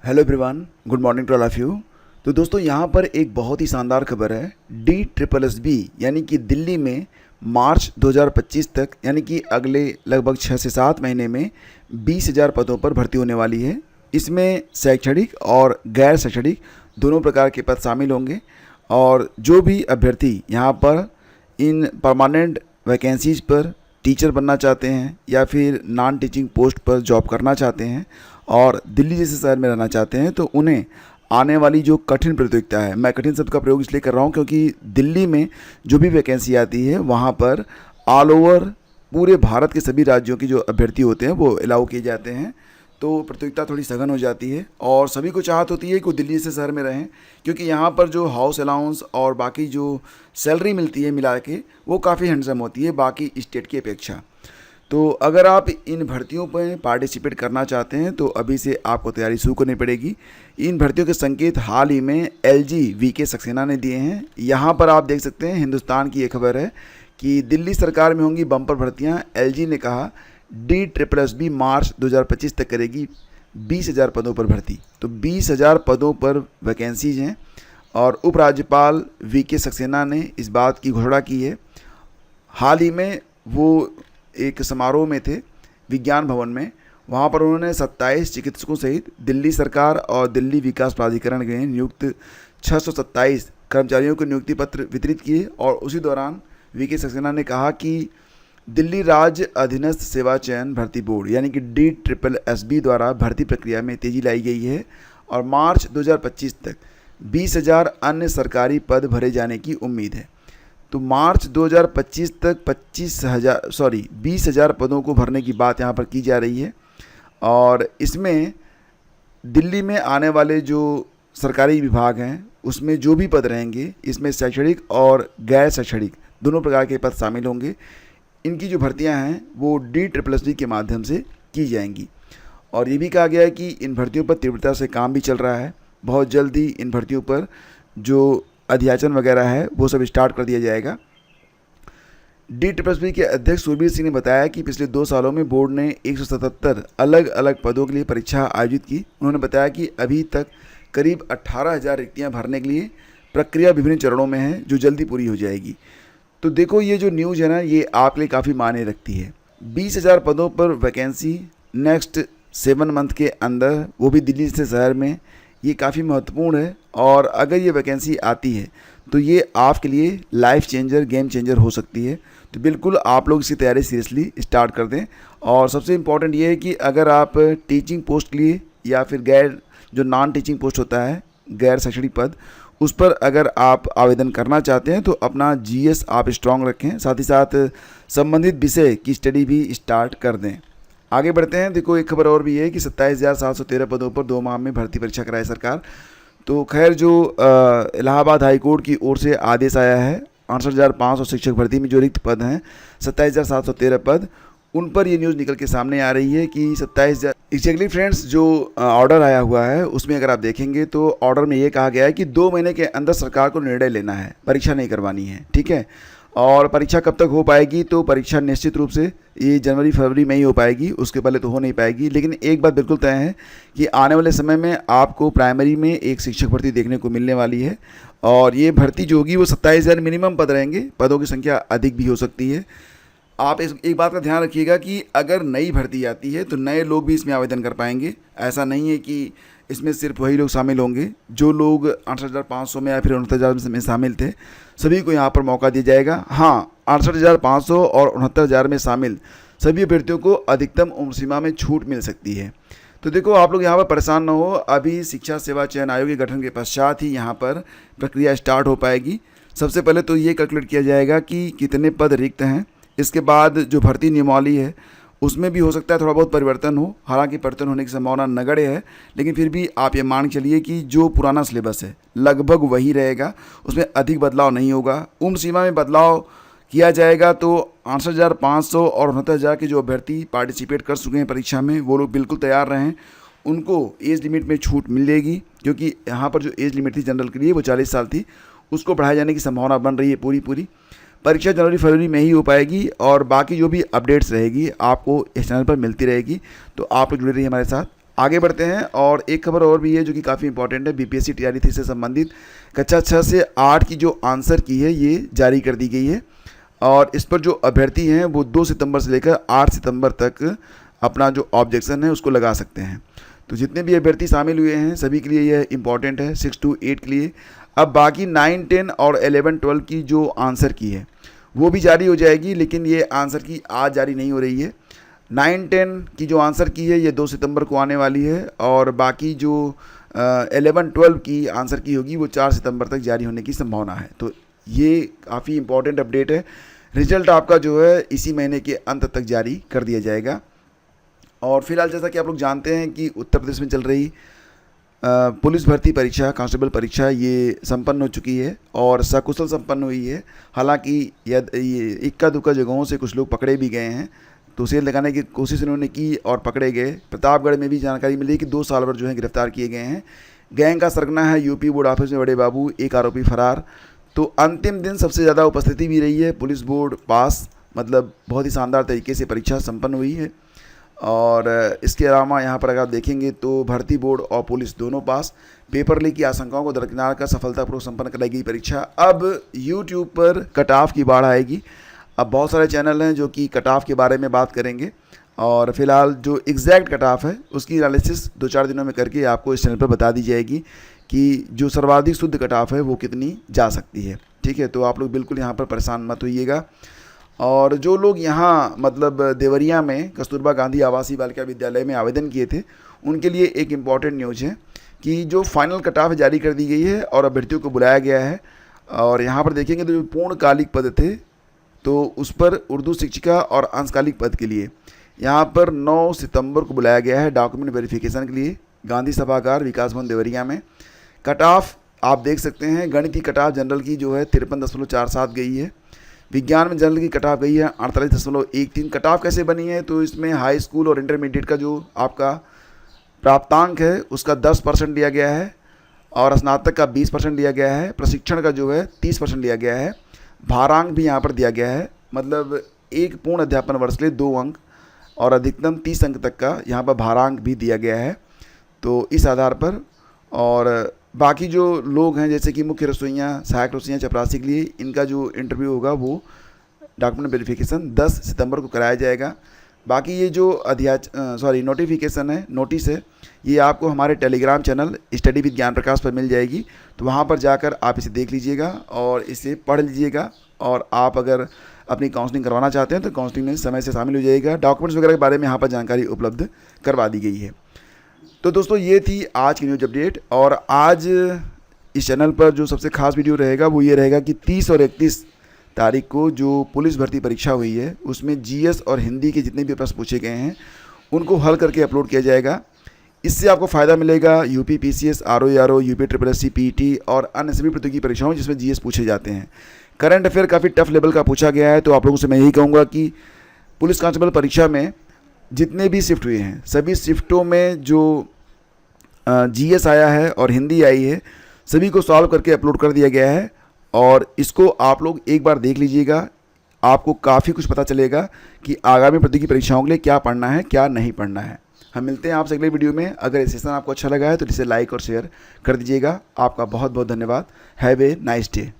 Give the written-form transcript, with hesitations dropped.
Hello everyone, good morning to all of you. तो दोस्तों यहाँ पर एक बहुत ही शानदार खबर है। DSSB यानी कि दिल्ली में मार्च 2025 तक यानी कि अगले लगभग 6 से 7 महीने में 20,000 पदों पर भर्ती होने वाली है। इसमें शैक्षणिक और गैर शैक्षणिक दोनों प्रकार के पद शामिल होंगे और जो भी अभ्यर्थी यहाँ पर इन परमानेंट वैकेंसीज़ पर टीचर बनना चाहते हैं या फिर नॉन टीचिंग पोस्ट पर जॉब करना चाहते हैं और दिल्ली जैसे शहर में रहना चाहते हैं तो उन्हें आने वाली जो कठिन प्रतियोगिता है, मैं कठिन शब्द का प्रयोग इसलिए कर रहा हूँ क्योंकि दिल्ली में जो भी वैकेंसी आती है वहाँ पर ऑल ओवर पूरे भारत के सभी राज्यों के जो अभ्यर्थी होते हैं वो अलाउ किए जाते हैं। तो प्रतियोगिता थोड़ी सघन हो जाती है और सभी को चाहत होती है कि वो दिल्ली जैसे शहर में रहें क्योंकि यहाँ पर जो हाउस अलाउंस और बाकी जो सैलरी मिलती है मिला के वो काफ़ी हैंडसम होती है बाकी स्टेट की अपेक्षा। तो अगर आप इन भर्तियों पर पार्टिसिपेट करना चाहते हैं तो अभी से आपको तैयारी शुरू करनी पड़ेगी। इन भर्तियों के संकेत हाल ही में LG VK सक्सेना ने दिए हैं। यहाँ पर आप देख सकते हैं हिंदुस्तान की एक खबर है कि दिल्ली सरकार में होंगी बम्पर भर्तियाँ। LG ने कहा DSSB मार्च 2025 तक करेगी 20,000 पदों पर भर्ती। तो 20,000 पदों पर वैकेंसीज हैं और उपराज्यपाल VK सक्सेना ने इस बात की घोषणा की है। हाल ही में वो एक समारोह में थे विज्ञान भवन में, वहाँ पर उन्होंने 27 चिकित्सकों सहित दिल्ली सरकार और दिल्ली विकास प्राधिकरण के नियुक्त 627 कर्मचारियों को नियुक्ति पत्र वितरित किए और उसी दौरान VK सक्सेना ने कहा कि दिल्ली राज्य अधीनस्थ सेवा चयन भर्ती बोर्ड यानी कि DSSB द्वारा भर्ती प्रक्रिया में तेजी लाई गई है और मार्च 2025 तक 20,000 अन्य सरकारी पद भरे जाने की उम्मीद है। तो मार्च 2025 तक 20,000 पदों को भरने की बात यहाँ पर की जा रही है और इसमें दिल्ली में आने वाले जो सरकारी विभाग हैं उसमें जो भी पद रहेंगे इसमें शैक्षणिक और गैर शैक्षणिक दोनों प्रकार के पद शामिल होंगे। इनकी जो भर्तियां हैं वो DSSB के माध्यम से की जाएंगी और ये भी कहा गया है कि इन भर्तियों पर तीव्रता से काम भी चल रहा है। बहुत जल्दी इन भर्तियों पर जो अध्याचन वगैरह है वो सब स्टार्ट कर दिया जाएगा। DSSB के अध्यक्ष सुरबीर सिंह ने बताया कि पिछले 2 सालों में बोर्ड ने 177 अलग अलग पदों के लिए परीक्षा आयोजित की। उन्होंने बताया कि अभी तक करीब 18,000 रिक्तियां भरने के लिए प्रक्रिया विभिन्न चरणों में है जो जल्दी पूरी हो जाएगी। तो देखो ये जो न्यूज़ है ना ये आपके लिए काफ़ी मायने रखती है। 20,000 पदों पर वैकेंसी नेक्स्ट 7 मंथ के अंदर, वो भी दिल्ली से शहर में, ये काफ़ी महत्वपूर्ण है और अगर ये वैकेंसी आती है तो ये आपके लिए लाइफ चेंजर, गेम चेंजर हो सकती है। तो बिल्कुल आप लोग इसकी तैयारी सीरियसली स्टार्ट कर दें और सबसे इम्पॉर्टेंट ये है कि अगर आप टीचिंग पोस्ट के लिए या फिर गैर जो नॉन टीचिंग पोस्ट होता है गैर शैक्षणिक पद उस पर अगर आप आवेदन करना चाहते हैं तो अपना GS आप स्ट्रॉन्ग रखें, साथ ही साथ संबंधित विषय की स्टडी भी स्टार्ट कर दें। आगे बढ़ते हैं। देखो एक खबर और भी है कि 27,713 पदों पर 2 माह में भर्ती परीक्षा कराए सरकार। तो खैर जो इलाहाबाद हाई कोर्ट की ओर से आदेश आया है 68,500 शिक्षक भर्ती में जो रिक्त पद हैं 27,713 पद, उन पर ये न्यूज़ निकल के सामने आ रही है कि 27,000 एक्जैक्टली फ्रेंड्स जो ऑर्डर आया हुआ है उसमें अगर आप देखेंगे तो ऑर्डर में ये कहा गया है कि 2 महीने के अंदर सरकार को निर्णय लेना है, परीक्षा नहीं करवानी है। ठीक है, और परीक्षा कब तक हो पाएगी तो परीक्षा निश्चित रूप से ये जनवरी फरवरी में ही हो पाएगी, उसके पहले तो हो नहीं पाएगी। लेकिन एक बात बिल्कुल तय है कि आने वाले समय में आपको प्राइमरी में एक शिक्षक भर्ती देखने को मिलने वाली है और ये भर्ती जो होगी वो 27,000 मिनिमम पद रहेंगे, पदों की संख्या अधिक भी हो सकती है। आप एक बात का ध्यान रखिएगा कि अगर नई भर्ती आती है तो नए लोग भी इसमें आवेदन कर पाएंगे। ऐसा नहीं है कि इसमें सिर्फ वही लोग शामिल होंगे जो लोग 68,500 में या फिर 69,000 में शामिल थे, सभी को यहाँ पर मौका दिया जाएगा। हाँ, 68,500 और 69,000 में शामिल सभी अभ्यर्थियों को अधिकतम उम्र सीमा में छूट मिल सकती है। तो देखो आप लोग यहाँ पर परेशान ना हो, अभी शिक्षा सेवा चयन आयोग के गठन के पश्चात ही यहाँ पर प्रक्रिया स्टार्ट हो पाएगी। सबसे पहले तो ये कैलकुलेट किया जाएगा कि कितने पद रिक्त हैं, इसके बाद जो भर्ती नियमावली है उसमें भी हो सकता है थोड़ा बहुत परिवर्तन हो, हालांकि परिवर्तन होने की संभावना नगण्य है, लेकिन फिर भी आप ये मान चलिए कि जो पुराना सिलेबस है लगभग वही रहेगा, उसमें अधिक बदलाव नहीं होगा। उम्र सीमा में बदलाव किया जाएगा तो 68,500 और 69,000 के जो अभ्यर्थी पार्टिसिपेट कर चुके हैं परीक्षा में वो लोग बिल्कुल तैयार रहें, उनको एज लिमिट में छूट मिलेगी क्योंकि यहाँ पर जो एज लिमिट थी जनरल के लिए वो 40 साल थी, उसको बढ़ाए जाने की संभावना बन रही है पूरी। परीक्षा जनवरी फरवरी में ही हो पाएगी और बाकी जो भी अपडेट्स रहेगी आपको इस चैनल पर मिलती रहेगी। तो आप लोग जुड़े रहिए हमारे साथ। आगे बढ़ते हैं और एक खबर और भी है जो कि काफ़ी इंपॉर्टेंट है। बीपीएससी टीआरई 3 से संबंधित कक्षा 6 से 8 की जो आंसर की है ये जारी कर दी गई है और इस पर जो अभ्यर्थी हैं वो 2 सितंबर से लेकर 8 सितंबर तक अपना जो ऑब्जेक्शन है उसको लगा सकते हैं। तो जितने भी अभ्यर्थी शामिल हुए हैं सभी के लिए यह इंपॉर्टेंट है 6 to 8 के लिए। अब बाकी 9, 10 और 11, 12 की जो आंसर की है वो भी जारी हो जाएगी, लेकिन ये आंसर की आज जारी नहीं हो रही है। 9, 10 की जो आंसर की है ये 2 सितंबर को आने वाली है और बाकी जो 11, 12 की आंसर की होगी वो 4 सितंबर तक जारी होने की संभावना है। तो ये काफ़ी इंपॉर्टेंट अपडेट है। रिजल्ट आपका जो है इसी महीने के अंत तक जारी कर दिया जाएगा। और फिलहाल जैसा कि आप लोग जानते हैं कि उत्तर प्रदेश में चल रही पुलिस भर्ती परीक्षा, कांस्टेबल परीक्षा ये संपन्न हो चुकी है और सकुशल संपन्न हुई है। हालांकि ये इक्का दुक्का जगहों से कुछ लोग पकड़े भी गए हैं, तो सेल लगाने की कोशिश इन्होंने की और पकड़े गए। प्रतापगढ़ में भी जानकारी मिली कि 2 साल भर जो है गिरफ्तार किए गए हैं। गैंग का सरगना है यूपी बोर्ड ऑफिस में बड़े बाबू, एक आरोपी फरार। तो अंतिम दिन सबसे ज़्यादा उपस्थिति भी रही है। पुलिस बोर्ड पास, मतलब बहुत ही शानदार तरीके से परीक्षा संपन्न हुई है। और इसके अलावा यहाँ पर अगर आप देखेंगे तो भर्ती बोर्ड और पुलिस दोनों पास। पेपर लीक की आशंकाओं को दरकिनार कर सफलतापूर्वक संपन्न कराई गई परीक्षा। अब यूट्यूब पर कट ऑफ की बाढ़ आएगी। अब बहुत सारे चैनल हैं जो कि कट ऑफ के बारे में बात करेंगे और फिलहाल जो एग्जैक्ट कट ऑफ है उसकी एनालिसिस 2-4 दिनों में करके आपको इस चैनल पर बता दी जाएगी कि जो सर्वाधिक शुद्ध कट ऑफ है वो कितनी जा सकती है। ठीक है, तो आप लोग बिल्कुल यहाँ पर परेशान मत होइएगा। और जो लोग यहाँ मतलब देवरिया में कस्तूरबा गांधी आवासीय बालिका विद्यालय में आवेदन किए थे उनके लिए एक इम्पॉर्टेंट न्यूज़ है कि जो फाइनल कट ऑफ जारी कर दी गई है और अभ्यर्थियों को बुलाया गया है। और यहाँ पर देखेंगे तो जो पूर्णकालिक पद थे तो उस पर उर्दू शिक्षिका और अंशकालिक पद के लिए यहाँ पर 9 सितंबर को बुलाया गया है डॉक्यूमेंट वेरिफिकेशन के लिए गांधी सभागार विकास भवन देवरिया में। कट ऑफ आप देख सकते हैं। गणित की कट ऑफ जनरल की जो है 53.47 गई है। विज्ञान में जनरल की कट ऑफ गई है 48.13। कट ऑफ कैसे बनी है तो इसमें हाई स्कूल और इंटरमीडिएट का जो आपका प्राप्तांक है उसका 10% लिया गया है और स्नातक का 20% लिया गया है। प्रशिक्षण का जो है 30% लिया गया है। भारांक भी यहाँ पर दिया गया है, मतलब एक पूर्ण अध्यापन वर्ष के लिए 2 अंक और अधिकतम 30 अंक तक का यहाँ पर भारांक भी दिया गया है। तो इस आधार पर और बाकी जो लोग हैं जैसे कि मुख्य रसोइयाँ, सहायक रसोइयाँ, चपरासी के लिए इनका जो इंटरव्यू होगा वो डॉक्यूमेंट वेरिफिकेशन 10 सितंबर को कराया जाएगा। बाकी ये जो नोटिफिकेशन है, नोटिस है, ये आपको हमारे टेलीग्राम चैनल स्टडी विद ज्ञान प्रकाश पर मिल जाएगी। तो वहाँ पर जाकर आप इसे देख लीजिएगा और इसे पढ़ लीजिएगा और आप अगर अपनी काउंसलिंग करवाना चाहते हैं तो काउंसलिंग में समय से शामिल हो जाइएगा। डॉक्यूमेंट्स वगैरह के बारे में यहाँ पर जानकारी उपलब्ध करवा दी गई है। तो दोस्तों ये थी आज की न्यूज़ अपडेट। और आज इस चैनल पर जो सबसे खास वीडियो रहेगा वो ये रहेगा कि 30 और 31 तारीख को जो पुलिस भर्ती परीक्षा हुई है उसमें जीएस और हिंदी के जितने भी प्रश्न पूछे गए हैं उनको हल करके अपलोड किया जाएगा। इससे आपको फ़ायदा मिलेगा UP PCS, RO, UP SSSC, PET और अन्य सभी प्रतियोगी परीक्षाओं जिसमें जीएस पूछे जाते हैं। करंट अफेयर काफ़ी टफ लेवल का पूछा गया है। तो आप लोगों से मैं यही कहूँगा कि पुलिस कांस्टेबल परीक्षा में जितने भी शिफ्ट हुए हैं सभी शिफ्टों में जो जीएस आया है और हिंदी आई है सभी को सॉल्व करके अपलोड कर दिया गया है और इसको आप लोग एक बार देख लीजिएगा। आपको काफ़ी कुछ पता चलेगा कि आगामी प्रतियोगी परीक्षाओं के लिए क्या पढ़ना है, क्या नहीं पढ़ना है। हम मिलते हैं आपसे अगले वीडियो में। अगर ये सेशन आपको अच्छा लगा है तो इसे लाइक और शेयर कर दीजिएगा। आपका बहुत बहुत धन्यवाद। Have a nice day.